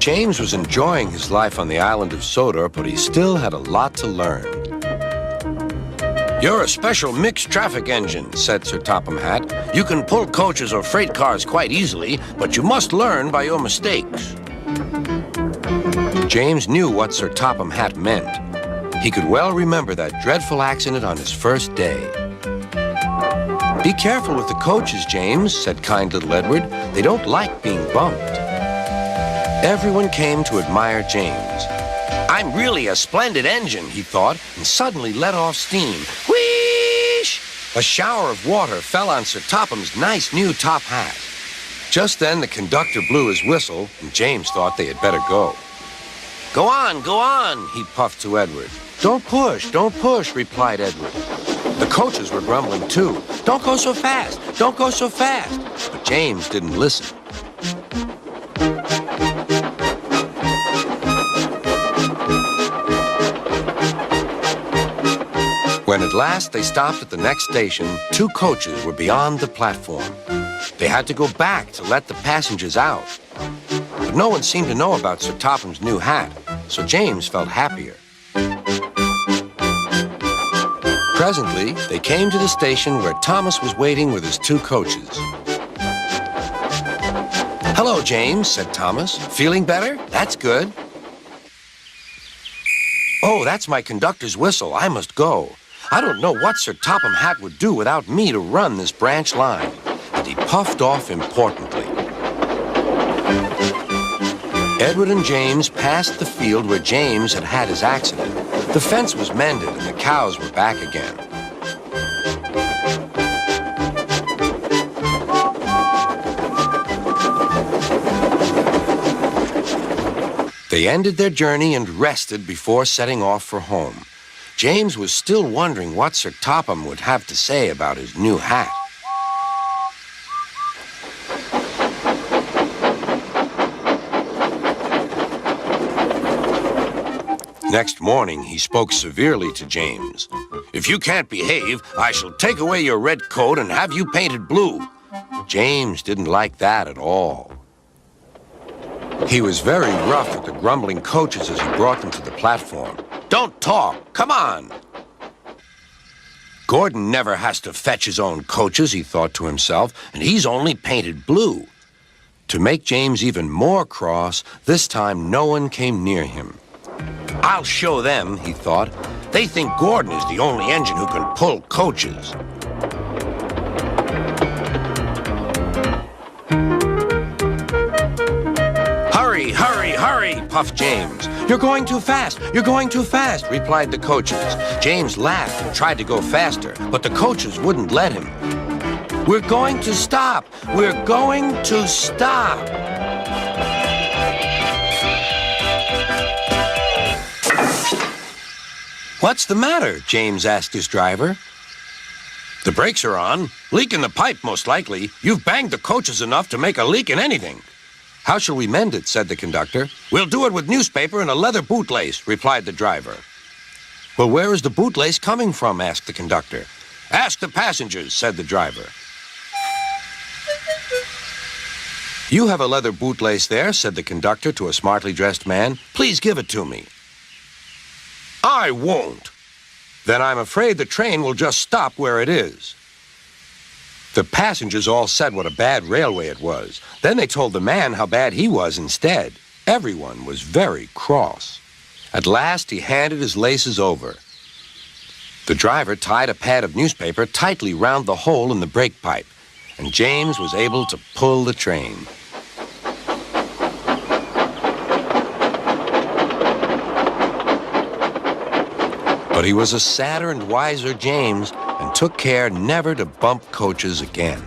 James was enjoying his life on the island of Sodor, but he still had a lot to learn. "You're a special mixed traffic engine," said Sir Topham Hatt. "You can pull coaches or freight cars quite easily, but you must learn by your mistakes." James knew what Sir Topham Hatt meant. He could well remember that dreadful accident on his first day. "Be careful with the coaches, James," said kind little Edward. "They don't like being bumped." Everyone came to admire James. "I'm really a splendid engine," he thought, and suddenly let off steam. Whoosh! A shower of water fell on Sir Topham's nice new top hat. Just then the conductor blew his whistle, and James thought they had better go. Go on, he puffed to Edward. Don't push, replied Edward. The coaches were grumbling too. Don't go so fast, don't go so fast. But James didn't listen. When at last they stopped at the next station, two coaches were beyond the platform. They had to go back to let the passengers out. But no one seemed to know about Sir Topham's new hat, so James felt happier. Presently, they came to the station where Thomas was waiting with his two coaches. Hello, James, said Thomas. Feeling better? That's good. Oh, that's my conductor's whistle. I must go. I don't know what Sir Topham Hatt would do without me to run this branch line. And he puffed off importantly. Edward and James passed the field where James had had his accident. The fence was mended and the cows were back again. They ended their journey and rested before setting off for home. James was still wondering what Sir Topham would have to say about his new hat. Next morning, he spoke severely to James. If you can't behave, I shall take away your red coat and have you painted blue. James didn't like that at all. He was very rough with the grumbling coaches as he brought them to the platform. Don't talk, come on. Gordon never has to fetch his own coaches, he thought to himself, and he's only painted blue. To make James even more cross, this time no one came near him. I'll show them, he thought. They think Gordon is the only engine who can pull coaches. Hurry, hurry, hurry, puffed James. You're going too fast, replied the coaches. James laughed and tried to go faster, but the coaches wouldn't let him. We're going to stop, we're going to stop. What's the matter? James asked his driver. The brakes are on. Leak in the pipe, most likely. You've banged the coaches enough to make a leak in anything. How shall we mend it? Said the conductor. We'll do it with newspaper and a leather bootlace, replied the driver. Well, where is the bootlace coming from? Asked the conductor. Ask the passengers, said the driver. You have a leather bootlace there, said the conductor to a smartly dressed man. Please give it to me. I won't. Then I'm afraid the train will just stop where it is. The passengers all said what a bad railway it was. Then they told the man how bad he was instead. Everyone was very cross. At last, he handed his laces over. The driver tied a pad of newspaper tightly round the hole in the brake pipe, and James was able to pull the train. But he was a sadder and wiser James and took care never to bump coaches again.